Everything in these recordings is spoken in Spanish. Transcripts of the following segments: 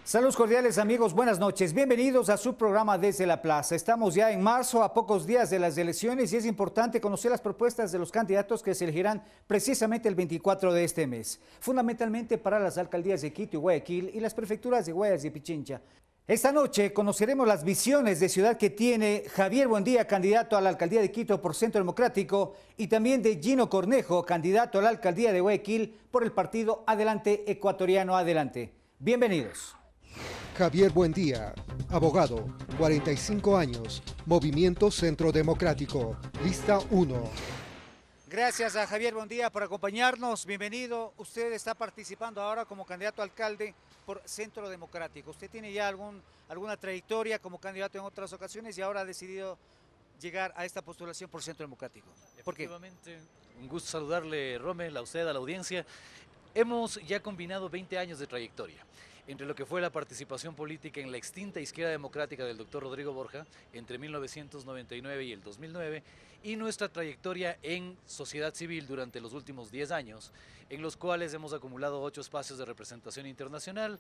Saludos cordiales amigos, buenas noches. Bienvenidos a su programa Desde la Plaza. Estamos ya en marzo, a pocos días de las elecciones, y es importante conocer las propuestas de los candidatos que se elegirán precisamente el 24 de este mes, fundamentalmente para las alcaldías de Quito y Guayaquil y las prefecturas de Guayas y Pichincha. Esta noche conoceremos las visiones de ciudad que tiene Xavier Buendía, candidato a la Alcaldía de Quito por Centro Democrático, y también de Gino Cornejo, candidato a la Alcaldía de Guayaquil por el partido Adelante Ecuatoriano Adelante. Bienvenidos. Xavier Buendía, abogado, 45 años, Movimiento Centro Democrático, lista 1. Gracias a Xavier Buendía por acompañarnos. Bienvenido. Usted está participando ahora como candidato a alcalde por Centro Democrático. Usted tiene ya alguna trayectoria como candidato en otras ocasiones y ahora ha decidido llegar a esta postulación por Centro Democrático. ¿Por qué? Efectivamente, un gusto saludarle, Rommel, a usted, a la audiencia. Hemos ya combinado 20 años de trayectoria entre lo que fue la participación política en la extinta izquierda democrática del doctor Rodrigo Borja entre 1999 y el 2009 y nuestra trayectoria en sociedad civil durante los últimos 10 años, en los cuales hemos acumulado 8 espacios de representación internacional,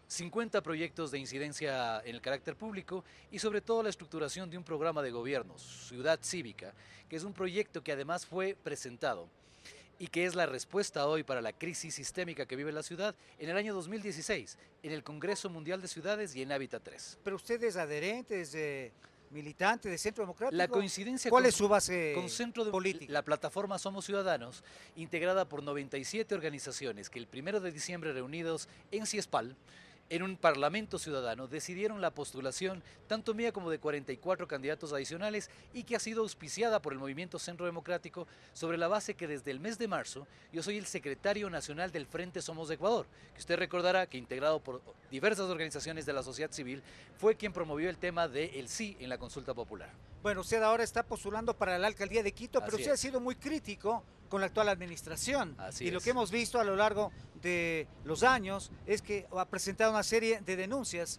50 proyectos de incidencia en el carácter público y sobre todo la estructuración de un programa de gobierno, Ciudad Cívica, que es un proyecto que además fue presentado y que es la respuesta hoy para la crisis sistémica que vive la ciudad en el año 2016, en el Congreso Mundial de Ciudades y en Hábitat 3. Pero usted es adherente, es militante de Centro Democrático. La coincidencia ¿Cuál es su base con Centro política? La plataforma Somos Ciudadanos, integrada por 97 organizaciones que el 1 de diciembre reunidos en Ciespal, en un parlamento ciudadano, decidieron la postulación tanto mía como de 44 candidatos adicionales y que ha sido auspiciada por el Movimiento Centro Democrático sobre la base que desde el mes de marzo yo soy el secretario nacional del Frente Somos de Ecuador, que usted recordará que integrado por diversas organizaciones de la sociedad civil fue quien promovió el tema del sí en la consulta popular. Bueno, usted ahora está postulando para la Alcaldía de Quito, pero usted ha sido muy crítico con la actual administración. Y lo que hemos visto a lo largo de los años es que ha presentado una serie de denuncias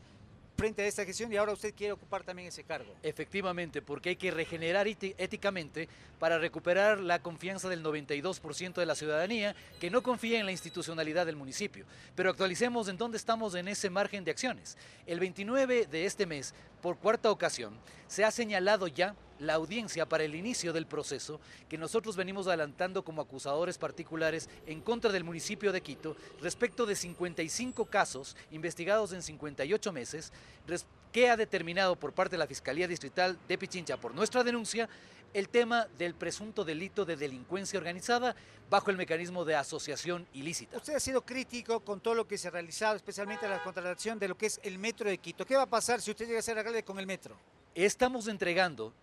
frente a esta gestión y ahora usted quiere ocupar también ese cargo. Efectivamente, porque hay que regenerar éticamente para recuperar la confianza del 92% de la ciudadanía que no confía en la institucionalidad del municipio. Pero actualicemos en dónde estamos en ese margen de acciones. El 29 de este mes, por cuarta ocasión, se ha señalado ya la audiencia para el inicio del proceso que nosotros venimos adelantando como acusadores particulares en contra del municipio de Quito respecto de 55 casos investigados en 58 meses que ha determinado por parte de la Fiscalía Distrital de Pichincha por nuestra denuncia el tema del presunto delito de delincuencia organizada bajo el mecanismo de asociación ilícita. Usted ha sido crítico con todo lo que se ha realizado, especialmente la contratación de lo que es el metro de Quito. ¿Qué va a pasar si usted llega a ser alcalde con el metro? Estamos entregando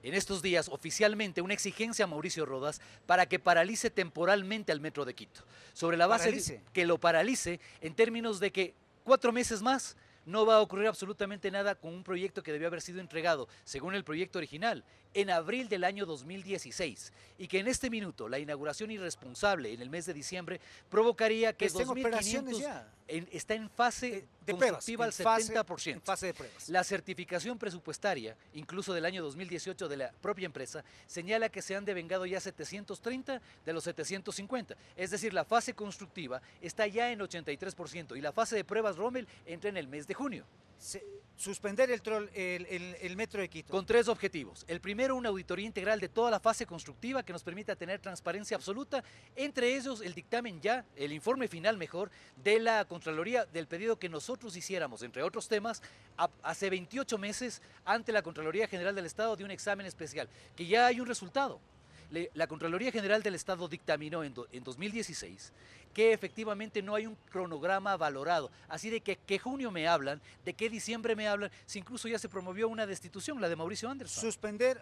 en estos días oficialmente una exigencia a Mauricio Rodas para que paralice temporalmente al Metro de Quito. Sobre la base de que lo paralice en términos de que 4 meses más no va a ocurrir absolutamente nada con un proyecto que debió haber sido entregado, según el proyecto original, en abril del año 2016 y que en este minuto la inauguración irresponsable en el mes de diciembre provocaría que 2.500 está en fase de constructiva al 70%. En fase de pruebas. La certificación presupuestaria, incluso del año 2018 de la propia empresa, señala que se han devengado ya 730 de los 750. Es decir, la fase constructiva está ya en 83% y la fase de pruebas, Rommel, entra en el mes de junio. Suspender el metro de Quito. Con 3 objetivos. El primero, una auditoría integral de toda la fase constructiva que nos permita tener transparencia absoluta, entre ellos el dictamen ya, el informe final mejor, de la Contraloría del pedido que nosotros hiciéramos, entre otros temas, hace 28 meses ante la Contraloría General del Estado de un examen especial, que ya hay un resultado. La Contraloría General del Estado dictaminó en 2016 que efectivamente no hay un cronograma valorado. Así de que junio me hablan, de que diciembre me hablan, si incluso ya se promovió una destitución, la de Mauricio Anderson.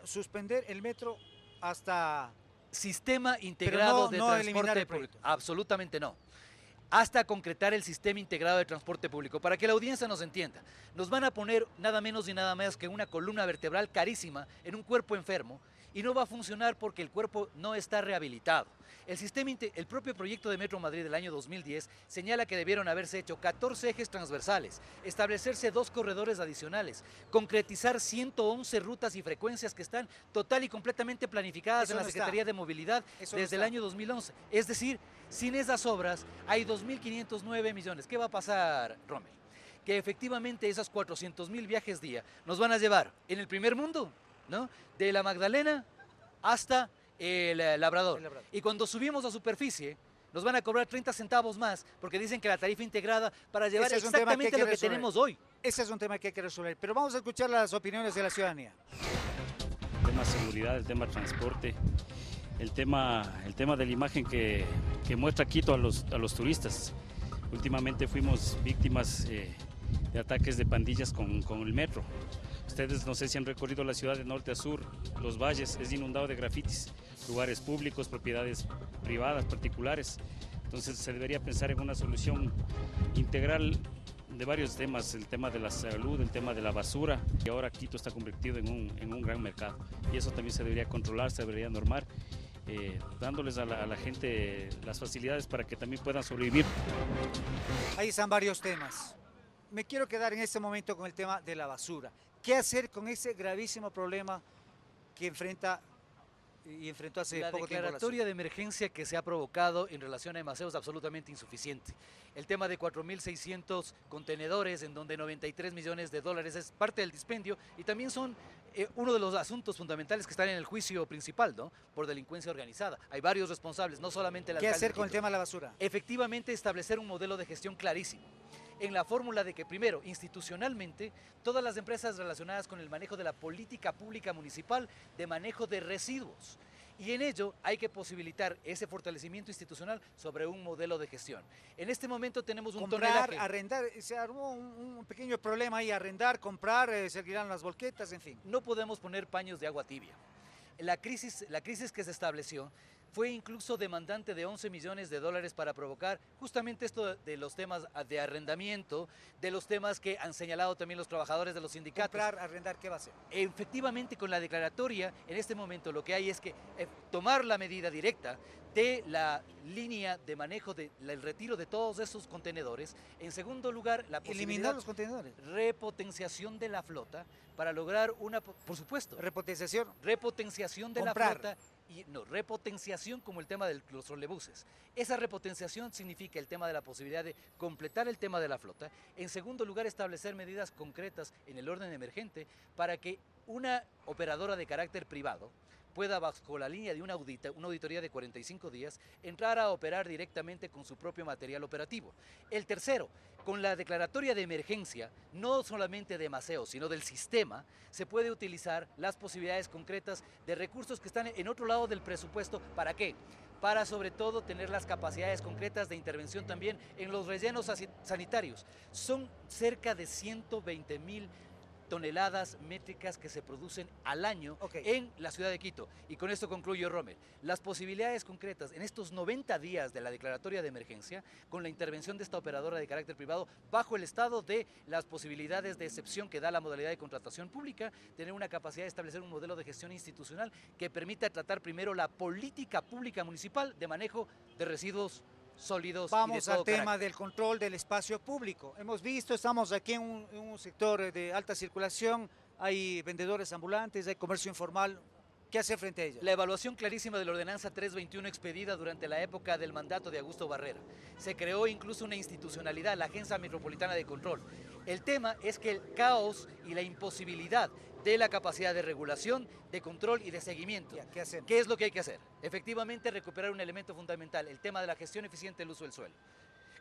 Suspender el metro hasta... Sistema integrado de transporte público. Absolutamente no. Hasta concretar el sistema integrado de transporte público. Para que la audiencia nos entienda, nos van a poner nada menos y nada más que una columna vertebral carísima en un cuerpo enfermo y no va a funcionar porque el cuerpo no está rehabilitado. El propio proyecto de Metro Madrid del año 2010 señala que debieron haberse hecho 14 ejes transversales, establecerse 2 corredores adicionales, concretizar 111 rutas y frecuencias que están total y completamente planificadas en la Secretaría de Movilidad desde el año 2011. Es decir, sin esas obras hay 2.509 millones. ¿Qué va a pasar, Rommel? que efectivamente esos 400.000 viajes día nos van a llevar en el primer mundo, ¿no? De la Magdalena hasta el Labrador. Y cuando subimos a superficie, nos van a cobrar 30 centavos más, porque dicen que la tarifa integrada para llevar exactamente lo que tenemos hoy. Ese es un tema que hay que resolver, pero vamos a escuchar las opiniones de la ciudadanía. El tema seguridad, el tema transporte, el tema de la imagen que muestra Quito a los turistas. Últimamente fuimos víctimas de ataques de pandillas con el metro. Ustedes no sé si han recorrido la ciudad de norte a sur, los valles, es inundado de grafitis, lugares públicos, propiedades privadas, particulares. Entonces se debería pensar en una solución integral de varios temas, el tema de la salud, el tema de la basura, y ahora Quito está convertido en un gran mercado. Y eso también se debería controlar, se debería normar, dándoles a la gente las facilidades para que también puedan sobrevivir. Ahí están varios temas. Me quiero quedar en este momento con el tema de la basura. ¿Qué hacer con ese gravísimo problema que enfrentó hace la poco tiempo? La declaratoria de emergencia que se ha provocado en relación a Maceo es absolutamente insuficiente. El tema de 4.600 contenedores, en donde 93 millones de dólares es parte del dispendio, y también son uno de los asuntos fundamentales que están en el juicio principal, ¿no? Por delincuencia organizada. Hay varios responsables, no solamente el alcalde. ¿Qué hacer con el tema de la basura? Efectivamente, establecer un modelo de gestión clarísimo, en la fórmula de que, primero, institucionalmente, todas las empresas relacionadas con el manejo de la política pública municipal de manejo de residuos. Y en ello hay que posibilitar ese fortalecimiento institucional sobre un modelo de gestión. En este momento tenemos un tonelaje. Arrendar, se armó un pequeño problema ahí, arrendar, comprar, se alquilaron las volquetas, en fin. No podemos poner paños de agua tibia. La crisis que se estableció fue incluso demandante de 11 millones de dólares para provocar justamente esto de los temas de arrendamiento, de los temas que han señalado también los trabajadores de los sindicatos. Comprar, arrendar, ¿qué va a hacer? Efectivamente, con la declaratoria, en este momento lo que hay es que tomar la medida directa de la línea de manejo del retiro de todos esos contenedores. En segundo lugar, la posibilidad... Eliminar los contenedores. Repotenciación de la flota para lograr una... Por supuesto. Repotenciación. Repotenciación de Comprar. la flota. Y no, repotenciación como el tema de los trolebuses. Esa repotenciación significa el tema de la posibilidad de completar el tema de la flota. En segundo lugar, establecer medidas concretas en el orden emergente para que una operadora de carácter privado pueda, bajo la línea de una auditoría de 45 días, entrar a operar directamente con su propio material operativo. El tercero, con la declaratoria de emergencia, no solamente de Maceo, sino del sistema, se puede utilizar las posibilidades concretas de recursos que están en otro lado del presupuesto. ¿Para qué? Para sobre todo tener las capacidades concretas de intervención también en los rellenos sanitarios. Son cerca de 120.000 toneladas métricas que se producen al año en la ciudad de Quito. Y con esto concluyo, Rommel. Las posibilidades concretas en estos 90 días de la declaratoria de emergencia, con la intervención de esta operadora de carácter privado, bajo el estado de las posibilidades de excepción que da la modalidad de contratación pública, tener una capacidad de establecer un modelo de gestión institucional que permita tratar primero la política pública municipal de manejo de residuos sólidos. Vamos al tema del control del espacio público. Hemos visto, estamos aquí en un sector de alta circulación, hay vendedores ambulantes, hay comercio informal. ¿Qué hacer frente a ello? La evaluación clarísima de la ordenanza 321 expedida durante la época del mandato de Augusto Barrera. Se creó incluso una institucionalidad, la Agencia Metropolitana de Control. El tema es que el caos y la imposibilidad de la capacidad de regulación, de control y de seguimiento. ¿Qué hacemos? ¿Qué es lo que hay que hacer? Efectivamente, recuperar un elemento fundamental, el tema de la gestión eficiente del uso del suelo.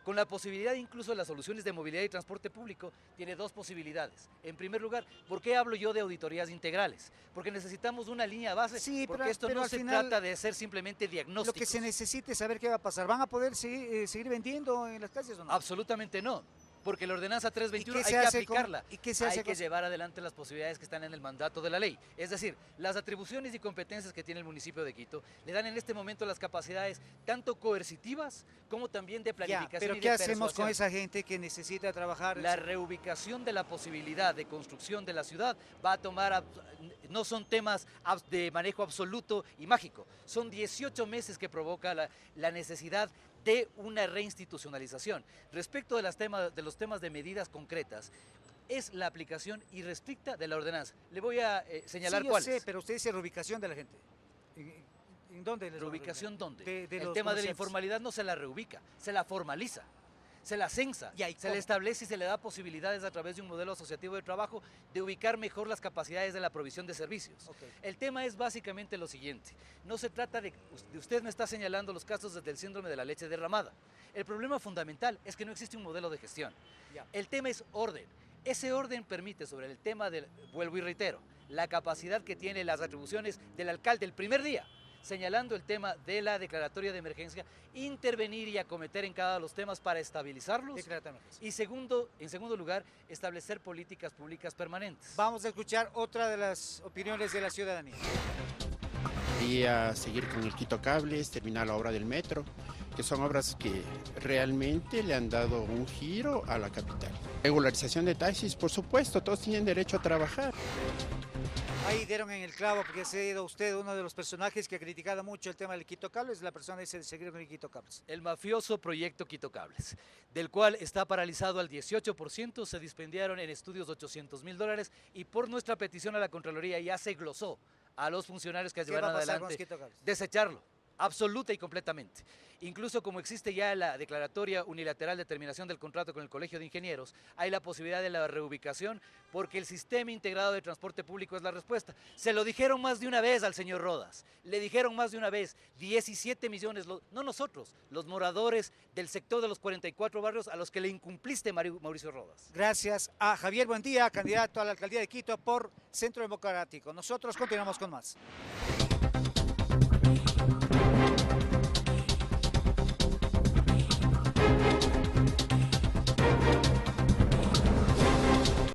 Con la posibilidad incluso de las soluciones de movilidad y transporte público, tiene dos posibilidades. En primer lugar, ¿por qué hablo yo de auditorías integrales? Porque necesitamos una línea base, sí, porque esto no se trata de ser simplemente diagnósticos. Lo que se necesita es saber qué va a pasar. ¿Van a poder seguir vendiendo en las calles o no? Absolutamente no. Porque la ordenanza 321 hay que aplicarla. ¿Y qué se hace hay que llevar adelante las posibilidades que están en el mandato de la ley. Es decir, las atribuciones y competencias que tiene el municipio de Quito le dan en este momento las capacidades tanto coercitivas como también de planificación pero y de ¿qué hacemos persuasión? con esa gente que necesita trabajar? La reubicación de la posibilidad de construcción de la ciudad va a tomar, no son temas de manejo absoluto y mágico, son 18 meses que provoca la necesidad de una reinstitucionalización. Respecto de los temas de medidas concretas, es la aplicación irrestricta de la ordenanza. Le voy a señalar cuáles. Sí, yo sé, pero usted dice reubicación de la gente. ¿En dónde? ¿Reubicación dónde? El tema de la informalidad no se la reubica, se la formaliza. se la censa, se le establece y se le da posibilidades a través de un modelo asociativo de trabajo de ubicar mejor las capacidades de la provisión de servicios. El tema es básicamente lo siguiente, no se trata de, usted me está señalando los casos desde el síndrome de la leche derramada. El problema fundamental es que no existe un modelo de gestión. El tema es orden. Ese orden permite, sobre el tema del, vuelvo y reitero, la capacidad que tiene las atribuciones del alcalde el primer día, señalando el tema de la declaratoria de emergencia, intervenir y acometer en cada uno de los temas para estabilizarlos. Y en segundo lugar, establecer políticas públicas permanentes. Vamos a escuchar otra de las opiniones de la ciudadanía. Y a seguir con el Quito Cables, terminar la obra del metro, que son obras que realmente le han dado un giro a la capital. Regularización de taxis, por supuesto, todos tienen derecho a trabajar. Ahí dieron en el clavo, porque ha sido usted uno de los personajes que ha criticado mucho el tema del Quito Cables, la persona dice de seguir con el Quito Cables. El mafioso proyecto Quito Cables, del cual está paralizado al 18%, se dispendiaron en estudios $800.000 y por nuestra petición a la Contraloría ya se glosó a los funcionarios que llevarán adelante desecharlo. Absoluta y completamente. Incluso como existe ya la declaratoria unilateral de terminación del contrato con el Colegio de Ingenieros, hay la posibilidad de la reubicación porque el sistema integrado de transporte público es la respuesta. Se lo dijeron más de una vez al señor Rodas, le dijeron más de una vez, 17 millones, no nosotros, los moradores del sector de los 44 barrios a los que le incumpliste, Mauricio Rodas. Gracias a Xavier Buendía, candidato a la Alcaldía de Quito por Centro Democrático. Nosotros continuamos con más.